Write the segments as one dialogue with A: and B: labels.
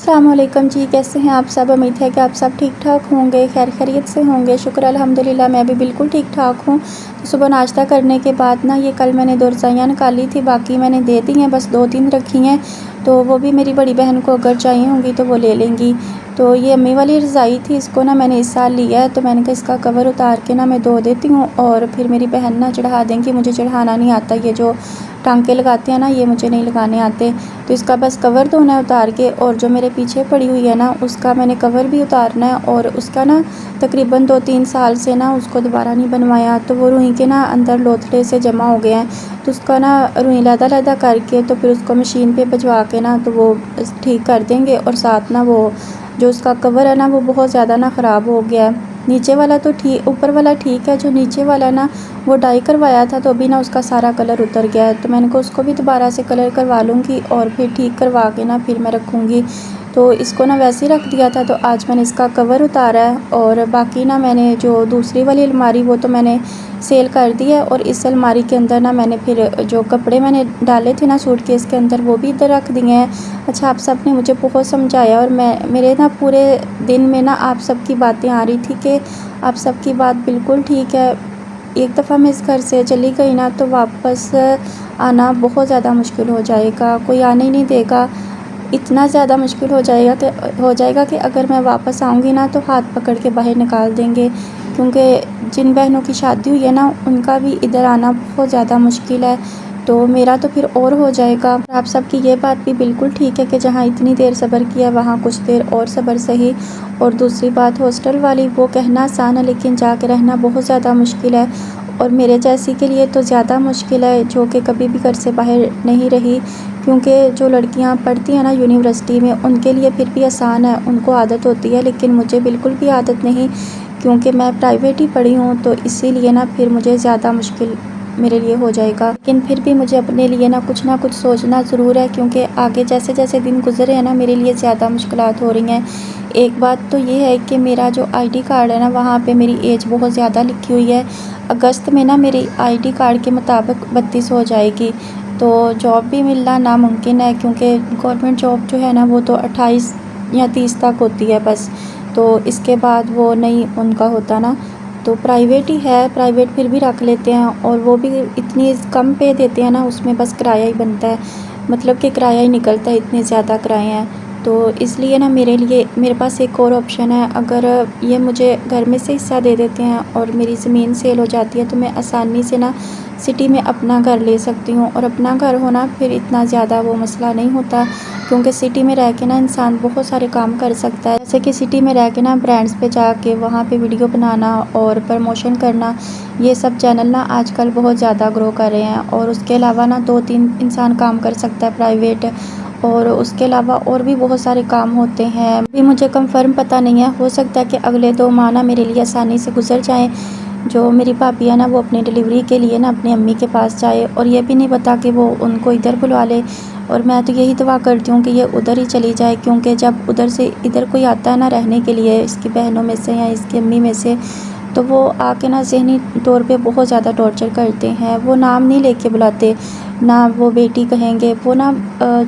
A: अस्सलाम वालेकुम जी, कैसे हैं आप सब। उम्मीद है कि आप सब ठीक ठाक होंगे, खैर खैरियत से होंगे। शुक्र अल्हम्दुलिल्लाह मैं भी बिल्कुल ठीक ठाक हूँ। तो सुबह नाश्ता करने के बाद ना ये कल मैंने 2 रज़ाइयाँ निकाली थी, बाकी मैंने दे दी हैं, बस 2-3 रखी हैं। तो वो भी मेरी बड़ी बहन को अगर चाहिए होंगी तो वो ले लेंगी। तो ये अम्मी वाली रज़ाई थी, इसको ना मैंने इस साल लिया है, तो मैंने कहा इसका कवर उतार के ना मैं धो देती हूँ और फिर मेरी बहन ना चढ़ा देंगी। मुझे चढ़ाना नहीं आता, ये जो टांके लगाते हैं ना ये मुझे नहीं लगाने आते। तो इसका बस कवर धोना है उतार के, और जो मेरे पीछे पड़ी हुई है ना उसका मैंने कवर भी उतारना है। और उसका ना तकरीबन 2-3 साल से ना उसको दोबारा नहीं बनवाया, तो वो रुई के ना अंदर लोथड़े से जमा हो गए हैं। तो उसका ना रुई लैदा करके तो फिर उसको मशीन पे भिजवा के ना तो वो ठीक कर देंगे। और साथ ना वो जो उसका कवर है ना वो बहुत ज़्यादा ना ख़राब हो गया है। नीचे वाला तो ठीक, ऊपर वाला ठीक है, जो नीचे वाला ना वो डाई करवाया था तो अभी ना उसका सारा कलर उतर गया है। तो मैंने कहा उसको भी दोबारा से कलर करवा लूँगी और फिर ठीक करवा के ना फिर मैं रखूँगी। तो इसको ना वैसे ही रख दिया था, तो आज मैंने इसका कवर उतारा है। और बाकी ना मैंने जो दूसरी वाली अलमारी वो तो मैंने सेल कर दी है, और इस अलमारी के अंदर ना मैंने फिर जो कपड़े मैंने डाले थे ना सूटकेस के अंदर वो भी इधर रख दिए हैं। अच्छा, आप सब ने मुझे बहुत समझाया, और मेरे ना पूरे दिन में ना आप सब की बातें आ रही थी कि आप सब की बात बिल्कुल ठीक है। एक दफ़ा मैं इस घर से चली गई ना तो वापस आना बहुत ज़्यादा मुश्किल हो जाएगा, कोई आने ही नहीं देगा। इतना ज़्यादा मुश्किल हो जाएगा कि अगर मैं वापस आऊँगी ना तो हाथ पकड़ के बाहर निकाल देंगे, क्योंकि जिन बहनों की शादी हुई है ना उनका भी इधर आना बहुत ज़्यादा मुश्किल है। तो मेरा तो फिर और हो जाएगा। आप सबकी ये बात भी बिल्कुल ठीक है कि जहाँ इतनी देर सब्र किया वहाँ कुछ देर और सब्र सही। और दूसरी बात हॉस्टल वाली, वो कहना आसान है लेकिन जाके रहना बहुत ज़्यादा मुश्किल है, और मेरे जैसी के लिए तो ज़्यादा मुश्किल है जो कि कभी भी घर से बाहर नहीं रही। क्योंकि जो लड़कियां पढ़ती हैं ना यूनिवर्सिटी में उनके लिए फिर भी आसान है, उनको आदत होती है, लेकिन मुझे बिल्कुल भी आदत नहीं, क्योंकि मैं प्राइवेट ही पढ़ी हूँ। तो इसीलिए ना फिर मुझे ज़्यादा मुश्किल मेरे लिए हो जाएगा। लेकिन फिर भी मुझे अपने लिए ना कुछ सोचना ज़रूर है, क्योंकि आगे जैसे जैसे दिन गुजरे हैं ना मेरे लिए ज़्यादा मुश्किलात हो रही हैं। एक बात तो ये है कि मेरा जो आईडी कार्ड है ना वहाँ पे मेरी एज बहुत ज़्यादा लिखी हुई है। अगस्त में ना मेरी आईडी कार्ड के मुताबिक 32 हो जाएगी, तो जॉब भी मिलना नामुमकिन है, क्योंकि गवर्नमेंट जॉब जो है ना वो तो 28 या 30 तक होती है बस। तो इसके बाद वो नहीं उनका होता ना। तो प्राइवेट ही है, प्राइवेट फिर भी रख लेते हैं, और वो भी इतनी कम पे देते हैं ना, उसमें बस किराया ही बनता है, मतलब कि किराया ही निकलता है, इतने ज़्यादा किराए हैं। तो इसलिए ना मेरे पास एक और ऑप्शन है। अगर ये मुझे घर में से हिस्सा दे देते हैं और मेरी ज़मीन सेल हो जाती है तो मैं आसानी से ना सिटी में अपना घर ले सकती हूँ, और अपना घर होना फिर इतना ज़्यादा वो मसला नहीं होता, क्योंकि सिटी में रह के ना इंसान बहुत सारे काम कर सकता है। जैसे कि सिटी में रह के ना ब्रांड्स पे जाके वहाँ पे वीडियो बनाना और प्रमोशन करना, ये सब चैनल ना आजकल बहुत ज़्यादा ग्रो कर रहे हैं। और उसके अलावा ना 2-3 इंसान काम कर सकता है प्राइवेट, और उसके अलावा और भी बहुत सारे काम होते हैं। अभी मुझे कंफर्म पता नहीं है, हो सकता है कि अगले 2 माह ना मेरे लिए आसानी से गुजर जाएँ। जो मेरी भाभी है ना वो अपनी डिलीवरी के लिए ना अपनी अम्मी के पास जाए, और ये भी नहीं पता कि वो उनको इधर बुलवा ले। और मैं तो यही दुआ करती हूँ कि ये उधर ही चली जाए, क्योंकि जब उधर से इधर कोई आता है ना रहने के लिए इसकी बहनों में से या इसकी अम्मी में से, तो वो आके ना ज़हनी तौर पे बहुत ज़्यादा टॉर्चर करते हैं। वो नाम नहीं लेके बुलाते, ना वो बेटी कहेंगे, वो ना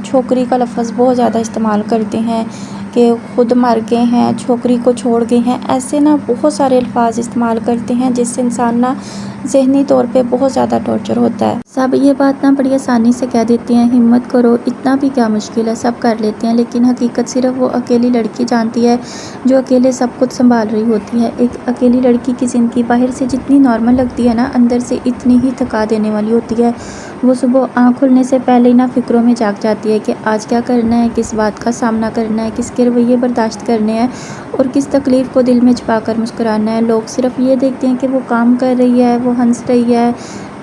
A: छोकरी का लफ्ज़ बहुत ज़्यादा इस्तेमाल करते हैं कि खुद मर गए हैं, छोकरी को छोड़ गए हैं, ऐसे ना बहुत सारे अल्फाज इस्तेमाल करते हैं जिससे इंसान ना ज़हनी तौर पे बहुत ज़्यादा टॉर्चर होता है। सब ये बात ना बड़ी आसानी से कह देते हैं, हिम्मत करो, इतना भी क्या मुश्किल है, सब कर लेते हैं, लेकिन हकीकत सिर्फ वो अकेली लड़की जानती है जो अकेले सब कुछ संभाल रही होती है। एक अकेली लड़की की ज़िंदगी बाहर से जितनी नॉर्मल लगती है ना अंदर से इतनी ही थका देने वाली होती है। वो सुबह आँख खुलने से पहले ही ना फ़िक्रों में जाग जाती है कि आज क्या करना है, किस बात का सामना करना है, किसके रवैये बर्दाश्त करने हैं और किस तकलीफ़ को दिल में छुपाकर मुस्कुराना है। लोग सिर्फ ये देखते हैं कि वो काम कर रही है, वो हंस रही है,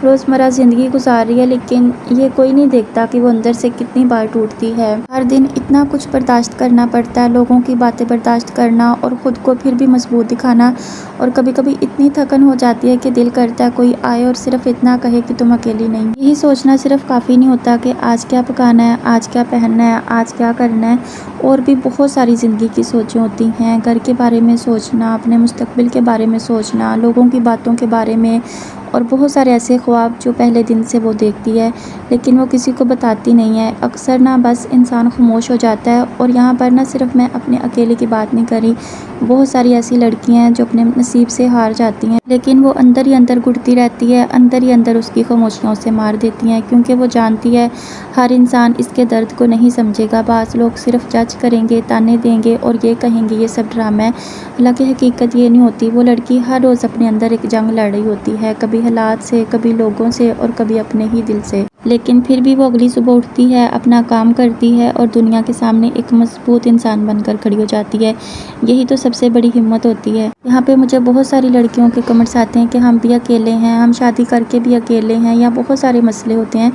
A: रोज़मर्रा ज़िंदगी गुजार रही है, लेकिन ये कोई नहीं देखता कि वो अंदर से कितनी बार टूटती है। हर दिन इतना कुछ बर्दाश्त करना पड़ता है, लोगों की बातें बर्दाश्त करना और ख़ुद को फिर भी मजबूत दिखाना। और कभी कभी इतनी थकन हो जाती है कि दिल करता है कोई आए और सिर्फ इतना कहे कि तुम अकेली नहीं। यही सोचना सिर्फ काफ़ी नहीं होता कि आज क्या पकाना है, आज क्या पहनना है, आज क्या करना है, और भी बहुत सारी ज़िंदगी की सोचें होती हैं। घर के बारे में सोचना, अपने मुस्तकबिल के बारे में सोचना, लोगों की बातों के बारे में, और बहुत सारे ऐसे ख्वाब जो पहले दिन से वो देखती है, लेकिन वो किसी को बताती नहीं है। अक्सर ना बस इंसान खामोश हो जाता है। और यहाँ पर ना सिर्फ मैं अपने अकेले की बात नहीं कर रही, बहुत सारी ऐसी लड़कियां हैं जो अपने नसीब से हार जाती हैं, लेकिन वो अंदर ही अंदर घुटती रहती है, अंदर ही अंदर उसकी खामोशियों से मार देती हैं, क्योंकि वो जानती है हर इंसान इसके दर्द को नहीं समझेगा। बाज़ लोग सिर्फ जज करेंगे, ताने देंगे और ये कहेंगे ये सब ड्रामा है। हालांकि हकीकत ये नहीं होती। वो लड़की हर रोज़ अपने अंदर एक जंग लड़ रही होती है, कभी हालात से, कभी लोगों से और कभी अपने ही दिल से। लेकिन फिर भी वो अगली सुबह उठती है, अपना काम करती है और दुनिया के सामने एक मजबूत इंसान बनकर खड़ी हो जाती है। यही तो सबसे बड़ी हिम्मत होती है। यहाँ पे मुझे बहुत सारी लड़कियों के कमेंट्स आते हैं कि हम भी अकेले हैं, हम शादी करके भी अकेले हैं, या बहुत सारे मसले होते हैं।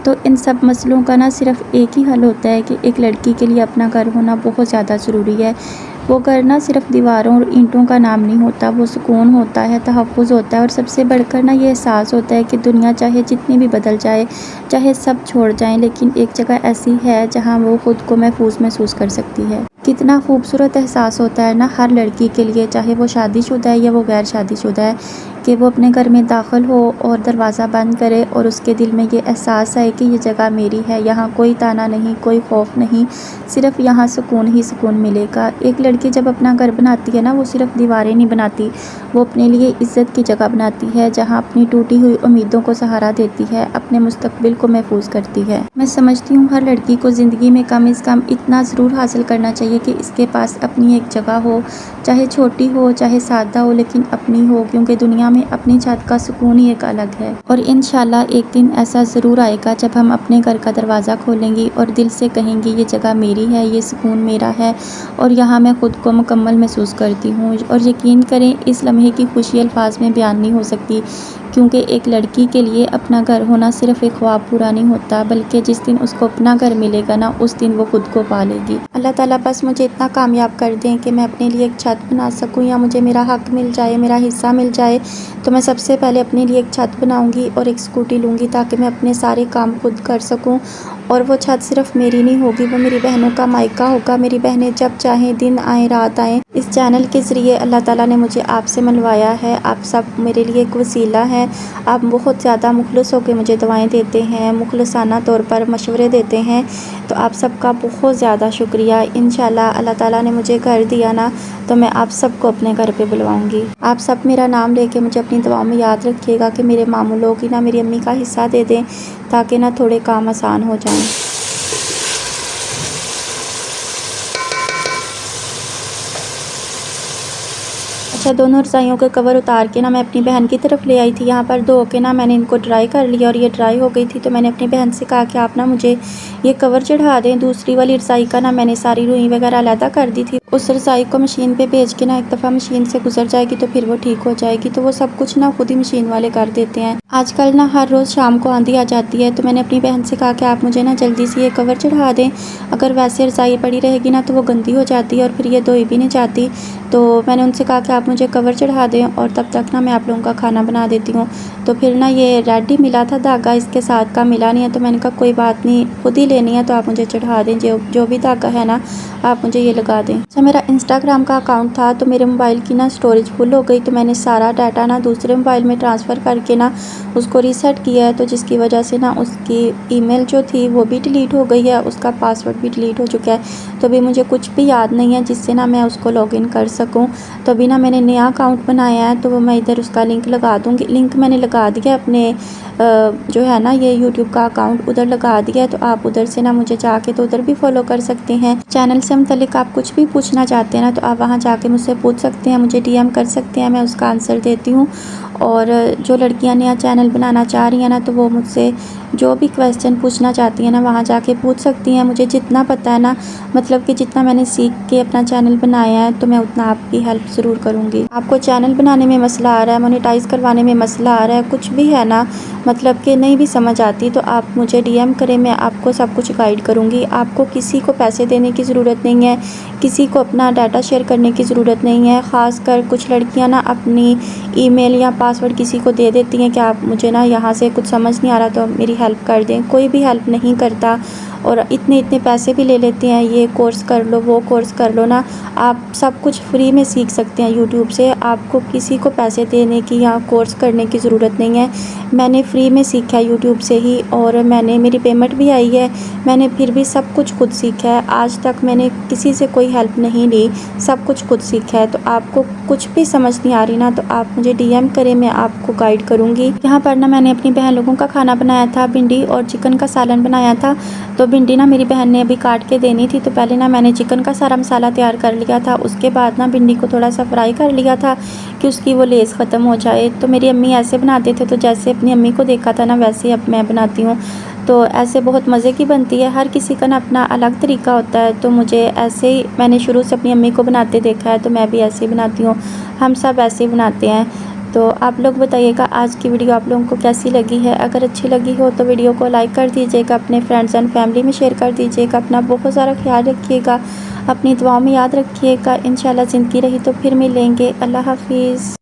A: तो इन सब मसलों का ना सिर्फ एक ही हल होता है कि एक लड़की के लिए अपना घर होना बहुत ज़्यादा ज़रूरी है। वो घर ना सिर्फ दीवारों और ईंटों का नाम नहीं होता, वो सुकून होता है, तहफ़्फ़ुज़ होता है और सबसे बढ़कर ना ये एहसास होता है कि दुनिया चाहे जितनी भी बदल जाए, चाहे सब छोड़ जाएं, लेकिन एक जगह ऐसी है जहां वो खुद को महसूस कर सकती है। कितना खूबसूरत एहसास होता है ना हर लड़की के लिए, चाहे वो शादीशुदा है या वो गैर शादीशुदा है, कि वो अपने घर में दाखिल हो और दरवाज़ा बंद करे और उसके दिल में ये एहसास आए कि ये जगह मेरी है, यहाँ कोई ताना नहीं, कोई खौफ नहीं, सिर्फ यहाँ सुकून ही सुकून मिलेगा। एक लड़की जब अपना घर बनाती है ना, वो सिर्फ दीवारें नहीं बनाती, वो अपने लिए इज़्ज़त की जगह बनाती है, जहाँ अपनी टूटी हुई उम्मीदों को सहारा देती है, अपने मुस्तकबिल को महफूज करती है। मैं समझती हूँ हर लड़की को ज़िंदगी में कम से कम इतना ज़रूर हासिल करना चाहिए कि इसके पास अपनी एक जगह हो, चाहे छोटी हो, चाहे सादा हो, लेकिन अपनी हो, क्योंकि दुनिया में अपनी छत का सुकून ही एक अलग है। और इंशाल्लाह एक दिन ऐसा ज़रूर आएगा जब हम अपने घर का दरवाज़ा खोलेंगी और दिल से कहेंगी ये जगह मेरी है, ये सुकून मेरा है और यहाँ मैं ख़ुद को मुकम्मल महसूस करती हूँ। और यकीन करें इस लम्हे की खुशी अल्फाज में बयान नहीं हो सकती, क्योंकि एक लड़की के लिए अपना घर होना सिर्फ एक ख्वाब पूरा नहीं होता, बल्कि जिस दिन उसको अपना घर मिलेगा ना, उस दिन वो खुद को पा लेगी। अल्लाह ताला बस मुझे इतना कामयाब कर दें कि मैं अपने लिए एक छत बना सकूं, या मुझे मेरा हक मिल जाए, मेरा हिस्सा मिल जाए, तो मैं सबसे पहले अपने लिए एक छत बनाऊंगी और एक स्कूटी लूँगी, ताकि मैं अपने सारे काम खुद कर सकूँ। और वो छत सिर्फ मेरी नहीं होगी, वो मेरी बहनों का मायका होगा। मेरी बहनें जब चाहें, दिन आए रात आएँ, इस चैनल के ज़रिए अल्लाह ताला ने मुझे आपसे मिलवाया है। आप सब मेरे लिए एक वसीला हैं। आप बहुत ज़्यादा मुखलिस होकर मुझे दुआएं देते हैं, मुखलिसाना तौर पर मशवरे देते हैं, तो आप सबका बहुत ज़्यादा शुक्रिया। इंशाल्लाह अल्लाह ताला ने मुझे घर दिया ना, तो मैं आप सबको अपने घर पे बुलवाऊंगी। आप सब मेरा नाम लेके मुझे अपनी दुआओं में याद रखिएगा कि मेरे मामू लोग ही ना मेरी अम्मी का हिस्सा दे दें, ताकि ना थोड़े काम आसान हो जाएं। अच्छा, दोनों रज़ाइयों के कवर उतार के ना मैं अपनी बहन की तरफ ले आई थी। यहाँ पर धो के ना मैंने इनको ड्राई कर लिया और ये ड्राई हो गई थी, तो मैंने अपनी बहन से कहा कि आप ना मुझे ये कवर चढ़ा दें। दूसरी वाली रज़ाई का ना मैंने सारी रुई वगैरह अलहदा कर दी थी। उस रज़ाई को मशीन पे भेज के ना एक दफ़ा मशीन से गुजर जाएगी तो फिर वो ठीक हो जाएगी। तो वो सब कुछ ना खुद ही मशीन वाले कर देते हैं। आजकल ना हर रोज़ शाम को आंधी आ जाती है, तो मैंने अपनी बहन से कहा कि आप मुझे ना जल्दी से ये कवर चढ़ा दें। अगर वैसे रज़ाई पड़ी रहेगी ना तो वो गंदी हो जाती है और फिर ये धोई भी नहीं जाती। तो मैंने उनसे कहा कि आप मुझे कवर चढ़ा दें और तब तक ना मैं आप लोगों का खाना बना देती हूँ। तो फिर ना ये रेड ही मिला था धागा, इसके साथ का मिला नहीं है, तो मैंने कहा कोई बात नहीं, खुद ही लेनी है तो आप मुझे चढ़ा दें, जो भी धागा है ना आप मुझे ये लगा दें। अच्छा, मेरा इंस्टाग्राम का अकाउंट था, तो मेरे मोबाइल की ना स्टोरेज फुल हो गई, तो मैंने सारा डाटा ना दूसरे मोबाइल में ट्रांसफ़र करके ना उसको रीसेट किया है, तो जिसकी वजह से ना उसकी ईमेल जो थी वो भी डिलीट हो गई है, उसका पासवर्ड भी डिलीट हो चुका है। तो अभी मुझे कुछ भी याद नहीं है जिससे ना मैं उसको लॉगिन कर सकूँ। तो अभी ना मैंने नया अकाउंट बनाया है, तो वो मैं इधर उसका लिंक लगा दूँगी। लिंक मैंने लगा दिया अपने जो है ना ये यूट्यूब का अकाउंट उधर लगा दिया है, तो आप उधर से ना मुझे जाके तो उधर भी फॉलो कर सकते हैं। चैनल से मुतल्लिक आप कुछ भी पूछना चाहते हैं ना, तो आप वहाँ जाके मुझसे पूछ सकते हैं, मुझे डीएम कर सकते हैं, मैं उसका आंसर देती हूँ। और जो लड़कियाँ नया चैनल बनाना चाह रही हैं ना, तो वो मुझसे जो भी क्वेश्चन पूछना चाहती हैं ना वहाँ जाके पूछ सकती हैं। मुझे जितना पता है ना, मतलब कि जितना मैंने सीख के अपना चैनल बनाया है, तो मैं उतना आपकी हेल्प ज़रूर करूँगी। आपको चैनल बनाने में मसला आ रहा है, मोनेटाइज़ करवाने में मसला आ रहा है, कुछ भी है ना, मतलब कि नहीं भी समझ आती, तो आप मुझे डीएम करें, मैं आपको सब कुछ गाइड करूँगी। आपको किसी को पैसे देने की ज़रूरत नहीं है, किसी को अपना डाटा शेयर करने की ज़रूरत नहीं है। ख़ासकर कुछ लड़कियाँ ना अपनी ईमेल या पासवर्ड किसी को दे देती हैं कि आप मुझे ना यहाँ से कुछ समझ नहीं आ रहा तो मेरी हेल्प कर दें, कोई भी हेल्प नहीं करता और इतने पैसे भी ले लेते हैं, ये कोर्स कर लो वो कोर्स कर लो ना। आप सब कुछ फ्री में सीख सकते हैं यूट्यूब से, आपको किसी को पैसे देने की या कोर्स करने की ज़रूरत नहीं है। मैंने फ्री में सीखा है यूट्यूब से ही और मेरी पेमेंट भी आई है। मैंने फिर भी सब कुछ खुद सीखा है, आज तक मैंने किसी से कोई हेल्प नहीं ली, सब कुछ खुद सीखा है। तो आपको कुछ भी समझ नहीं आ रही ना तो आप मुझे DM करें, मैं आपको गाइड करूँगी। यहाँ पर ना मैंने अपनी बहन लोगों का खाना बनाया था, भिंडी और चिकन का सालन बनाया था। तो भिंडी ना मेरी बहन ने अभी काट के देनी थी, तो पहले ना मैंने चिकन का सारा मसाला तैयार कर लिया था। उसके बाद ना भिंडी को थोड़ा सा फ्राई कर लिया था कि उसकी वो लेस ख़त्म हो जाए। तो मेरी अम्मी ऐसे बनाते थे, तो जैसे अपनी अम्मी को देखा था ना वैसे अब मैं बनाती हूँ। तो ऐसे बहुत मज़े की बनती है, हर किसी का ना अपना अलग तरीका होता है। तो मुझे ऐसे ही मैंने शुरू से अपनी अम्मी को बनाते देखा है, तो मैं भी ऐसे ही बनाती हूँ, हम सब ऐसे ही बनाते हैं। तो आप लोग बताइएगा आज की वीडियो आप लोगों को कैसी लगी है। अगर अच्छी लगी हो तो वीडियो को लाइक कर दीजिएगा, अपने फ्रेंड्स एंड फैमिली में शेयर कर दीजिएगा। अपना बहुत सारा ख्याल रखिएगा, अपनी दुआओं में याद रखिएगा। इंशाल्लाह ज़िंदगी रही तो फिर मिलेंगे। अल्लाह हाफिज़।